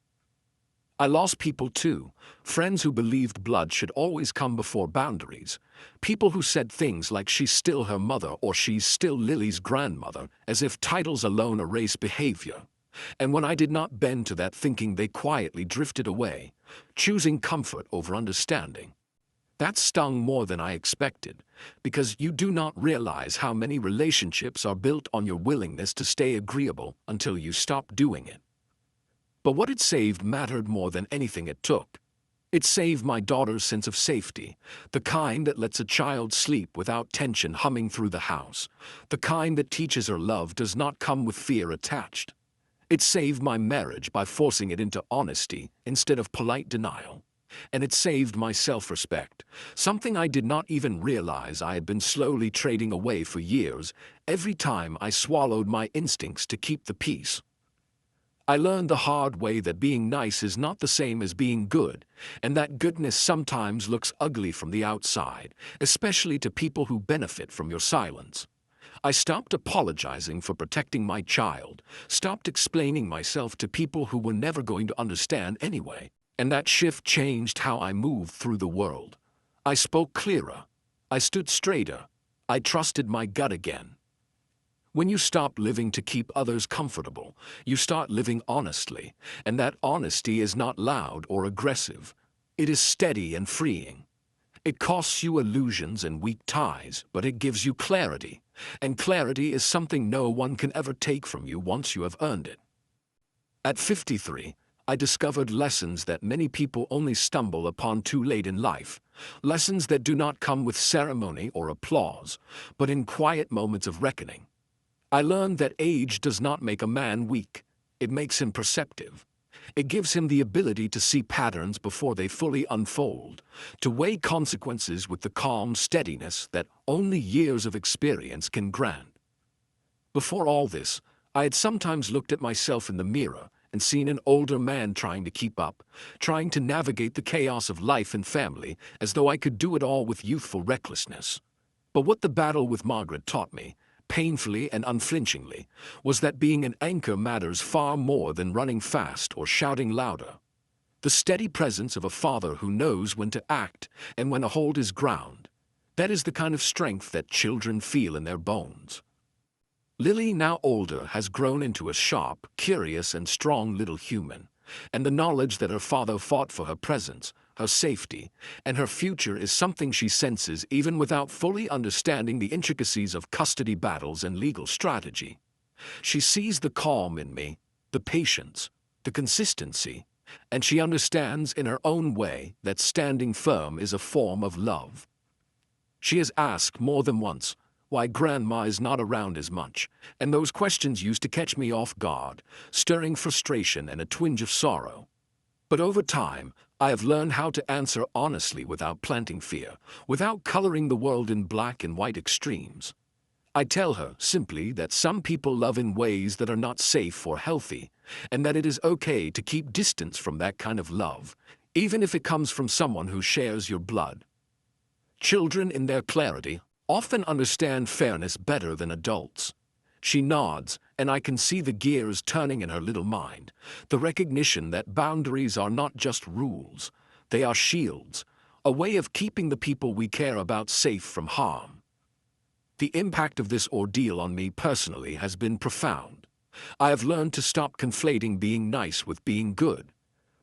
I lost people too, friends who believed blood should always come before boundaries, people who said things like she's still her mother or she's still Lily's grandmother, as if titles alone erase behavior. And when I did not bend to that thinking, they quietly drifted away, choosing comfort over understanding. That stung more than I expected, because you do not realize how many relationships are built on your willingness to stay agreeable until you stop doing it. But what it saved mattered more than anything it took. It saved my daughter's sense of safety, the kind that lets a child sleep without tension humming through the house, the kind that teaches her love does not come with fear attached. It saved my marriage by forcing it into honesty instead of polite denial. And it saved my self-respect, something I did not even realize I had been slowly trading away for years, every time I swallowed my instincts to keep the peace. I learned the hard way that being nice is not the same as being good, and that goodness sometimes looks ugly from the outside, especially to people who benefit from your silence. I stopped apologizing for protecting my child, stopped explaining myself to people who were never going to understand anyway. And that shift changed how I moved through the world. I spoke clearer. I stood straighter. I trusted my gut again. When you stop living to keep others comfortable, you start living honestly, and that honesty is not loud or aggressive. It is steady and freeing. It costs you illusions and weak ties, but it gives you clarity, and clarity is something no one can ever take from you once you have earned it. At 53, I discovered lessons that many people only stumble upon too late in life, lessons that do not come with ceremony or applause, but in quiet moments of reckoning. I learned that age does not make a man weak, it makes him perceptive. It gives him the ability to see patterns before they fully unfold, to weigh consequences with the calm steadiness that only years of experience can grant. Before all this, I had sometimes looked at myself in the mirror and seen an older man trying to keep up, trying to navigate the chaos of life and family as though I could do it all with youthful recklessness. But what the battle with Margaret taught me, painfully and unflinchingly, was that being an anchor matters far more than running fast or shouting louder. The steady presence of a father who knows when to act and when to hold his ground, that is the kind of strength that children feel in their bones. Lily, now older, has grown into a sharp, curious, and strong little human, and the knowledge that her father fought for her presence, her safety, and her future is something she senses even without fully understanding the intricacies of custody battles and legal strategy. She sees the calm in me, the patience, the consistency, and she understands in her own way that standing firm is a form of love. She has asked more than once why Grandma is not around as much, and those questions used to catch me off guard, stirring frustration and a twinge of sorrow. But over time, I have learned how to answer honestly without planting fear, without coloring the world in black and white extremes. I tell her simply that some people love in ways that are not safe or healthy, and that it is okay to keep distance from that kind of love, even if it comes from someone who shares your blood. Children, in their clarity, often understand fairness better than adults. She nods, and I can see the gears turning in her little mind, the recognition that boundaries are not just rules, they are shields, a way of keeping the people we care about safe from harm. The impact of this ordeal on me personally has been profound. I have learned to stop conflating being nice with being good.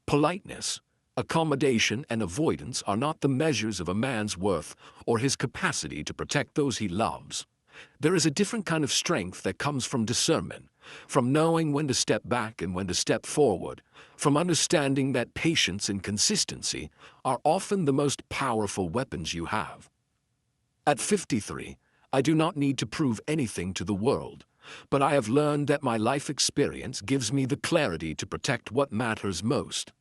Politeness, Accommodation and avoidance are not the measures of a man's worth or his capacity to protect those he loves. There is a different kind of strength that comes from discernment, from knowing when to step back and when to step forward, from understanding that patience and consistency are often the most powerful weapons you have. At 53, I do not need to prove anything to the world, but I have learned that my life experience gives me the clarity to protect what matters most.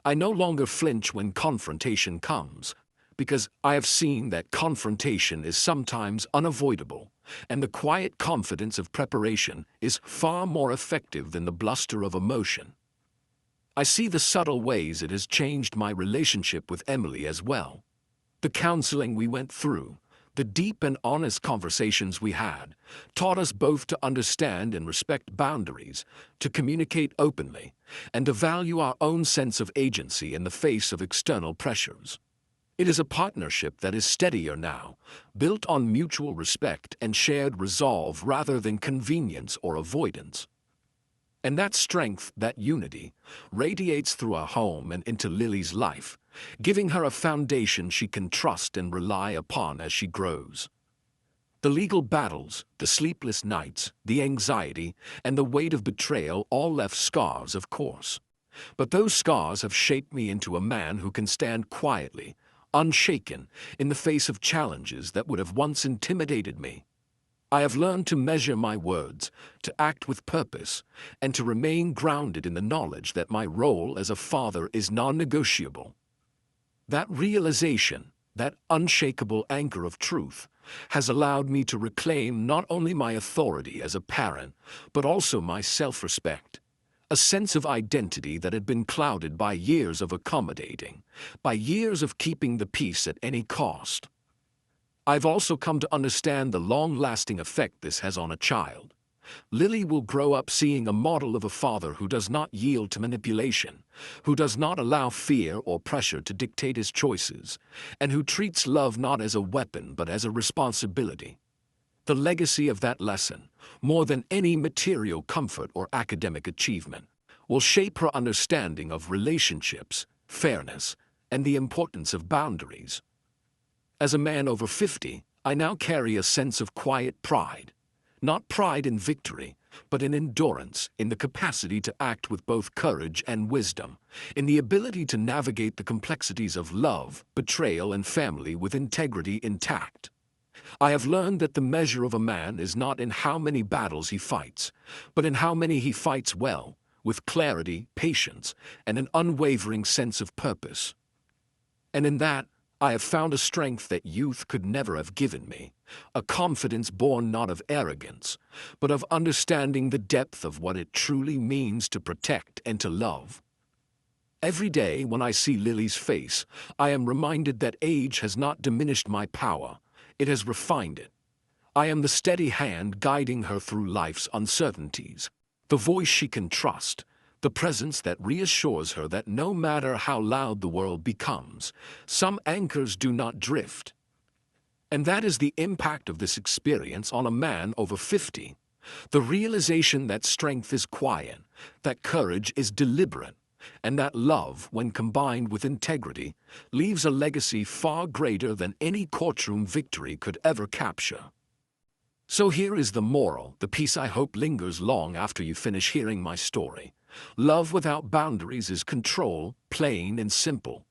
I no longer flinch when confrontation comes, because I have seen that confrontation is sometimes unavoidable, and the quiet confidence of preparation is far more effective than the bluster of emotion. I see the subtle ways it has changed my relationship with Emily as well. The counseling we went through, the deep and honest conversations we had, taught us both to understand and respect boundaries, to communicate openly, and to value our own sense of agency in the face of external pressures. It is a partnership that is steadier now, built on mutual respect and shared resolve rather than convenience or avoidance. And that strength, that unity, radiates through our home and into Lily's life, giving her a foundation she can trust and rely upon as she grows. The legal battles, the sleepless nights, the anxiety, and the weight of betrayal all left scars, of course. But those scars have shaped me into a man who can stand quietly, unshaken, in the face of challenges that would have once intimidated me. I have learned to measure my words, to act with purpose, and to remain grounded in the knowledge that my role as a father is non-negotiable. That realization, that unshakable anchor of truth, has allowed me to reclaim not only my authority as a parent, but also my self-respect. A sense of identity that had been clouded by years of accommodating, by years of keeping the peace at any cost. I've also come to understand the long-lasting effect this has on a child. Lily will grow up seeing a model of a father who does not yield to manipulation, who does not allow fear or pressure to dictate his choices, and who treats love not as a weapon but as a responsibility. The legacy of that lesson, more than any material comfort or academic achievement, will shape her understanding of relationships, fairness, and the importance of boundaries. As a man over 50, I now carry a sense of quiet pride. Not pride in victory, but in endurance, in the capacity to act with both courage and wisdom, in the ability to navigate the complexities of love, betrayal, and family with integrity intact. I have learned that the measure of a man is not in how many battles he fights, but in how many he fights well, with clarity, patience, and an unwavering sense of purpose. And in that, I have found a strength that youth could never have given me, a confidence born not of arrogance, but of understanding the depth of what it truly means to protect and to love. Every day when I see Lily's face, I am reminded that age has not diminished my power, it has refined it. I am the steady hand guiding her through life's uncertainties, the voice she can trust, the presence that reassures her that no matter how loud the world becomes, some anchors do not drift. And that is the impact of this experience on a man over 50. The realization that strength is quiet, that courage is deliberate, and that love, when combined with integrity, leaves a legacy far greater than any courtroom victory could ever capture. So here is the moral, the piece I hope lingers long after you finish hearing my story. Love without boundaries is control, plain and simple.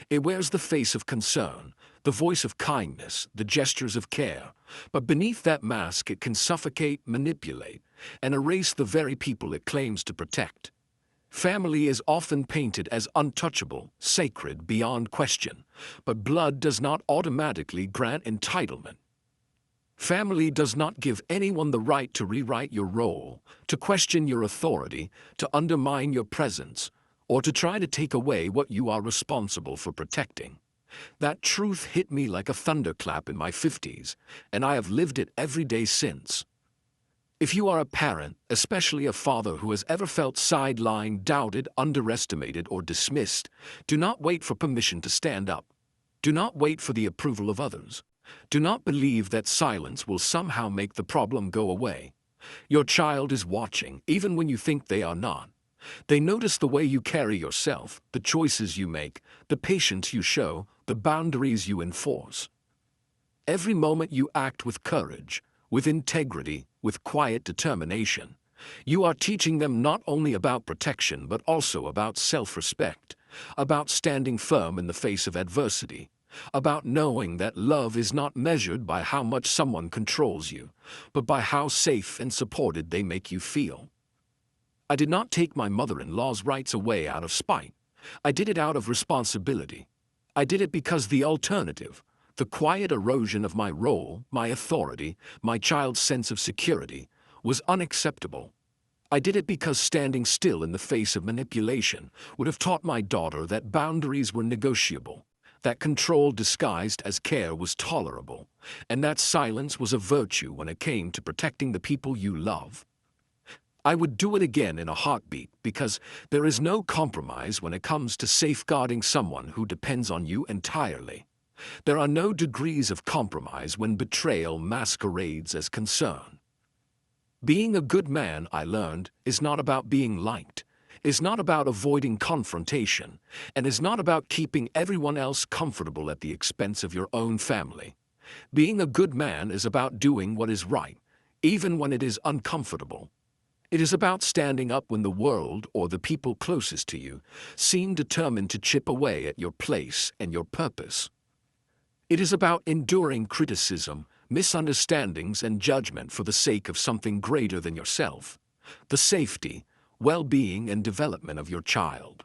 It wears the face of concern, the voice of kindness, the gestures of care, but beneath that mask it can suffocate, manipulate, and erase the very people it claims to protect. Family is often painted as untouchable, sacred, beyond question, but blood does not automatically grant entitlement. Family does not give anyone the right to rewrite your role, to question your authority, to undermine your presence, or to try to take away what you are responsible for protecting. That truth hit me like a thunderclap in my 50s, and I have lived it every day since. If you are a parent, especially a father who has ever felt sidelined, doubted, underestimated, or dismissed, do not wait for permission to stand up. Do not wait for the approval of others. Do not believe that silence will somehow make the problem go away. Your child is watching, even when you think they are not. They notice the way you carry yourself, the choices you make, the patience you show, the boundaries you enforce. Every moment you act with courage, with integrity, with quiet determination, you are teaching them not only about protection but also about self-respect, about standing firm in the face of adversity, about knowing that love is not measured by how much someone controls you, but by how safe and supported they make you feel. I did not take my mother-in-law's rights away out of spite. I did it out of responsibility. I did it because the alternative, the quiet erosion of my role, my authority, my child's sense of security, was unacceptable. I did it because standing still in the face of manipulation would have taught my daughter that boundaries were negotiable, that control disguised as care was tolerable, and that silence was a virtue when it came to protecting the people you love. I would do it again in a heartbeat because there is no compromise when it comes to safeguarding someone who depends on you entirely. There are no degrees of compromise when betrayal masquerades as concern. Being a good man, I learned, is not about being liked, is not about avoiding confrontation, and is not about keeping everyone else comfortable at the expense of your own family. Being a good man is about doing what is right, even when it is uncomfortable. It is about standing up when the world or the people closest to you seem determined to chip away at your place and your purpose. It is about enduring criticism, misunderstandings, and judgment for the sake of something greater than yourself, the safety, well-being, and development of your child.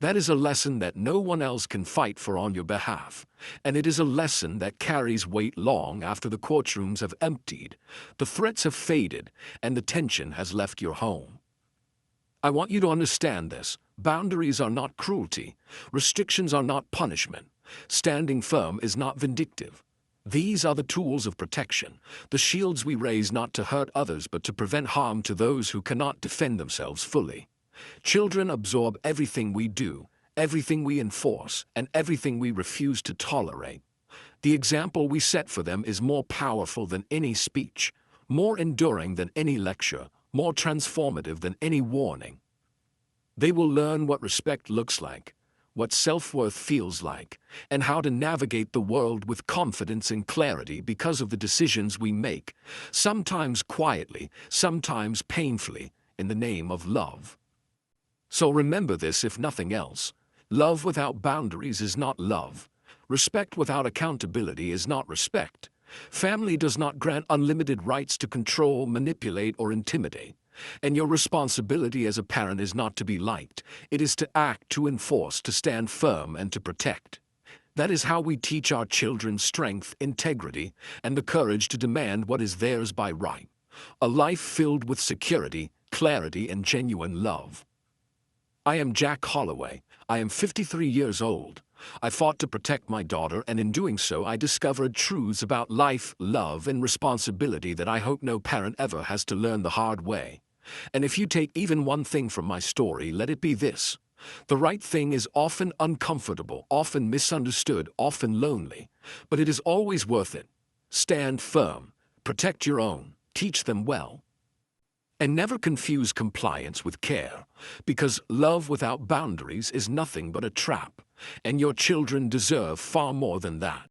That is a lesson that no one else can fight for on your behalf, and it is a lesson that carries weight long after the courtrooms have emptied, the threats have faded, and the tension has left your home. I want you to understand this. Boundaries are not cruelty. Restrictions are not punishment. Standing firm is not vindictive. These are the tools of protection, the shields we raise not to hurt others but to prevent harm to those who cannot defend themselves fully. Children absorb everything we do, everything we enforce, and everything we refuse to tolerate. The example we set for them is more powerful than any speech, more enduring than any lecture, more transformative than any warning. They will learn what respect looks like, what self-worth feels like, and how to navigate the world with confidence and clarity because of the decisions we make, sometimes quietly, sometimes painfully, in the name of love. So remember this, if nothing else. Love without boundaries is not love. Respect without accountability is not respect. Family does not grant unlimited rights to control, manipulate, or intimidate. And your responsibility as a parent is not to be liked. It is to act, to enforce, to stand firm, and to protect. That is how we teach our children strength, integrity, and the courage to demand what is theirs by right. A life filled with security, clarity, and genuine love. I am Jack Holloway. I am 53 years old. I fought to protect my daughter, and in doing so I discovered truths about life, love, and responsibility that I hope no parent ever has to learn the hard way. And if you take even one thing from my story, let it be this. The right thing is often uncomfortable, often misunderstood, often lonely, but it is always worth it. Stand firm, protect your own, teach them well. And never confuse compliance with care, because love without boundaries is nothing but a trap, and your children deserve far more than that.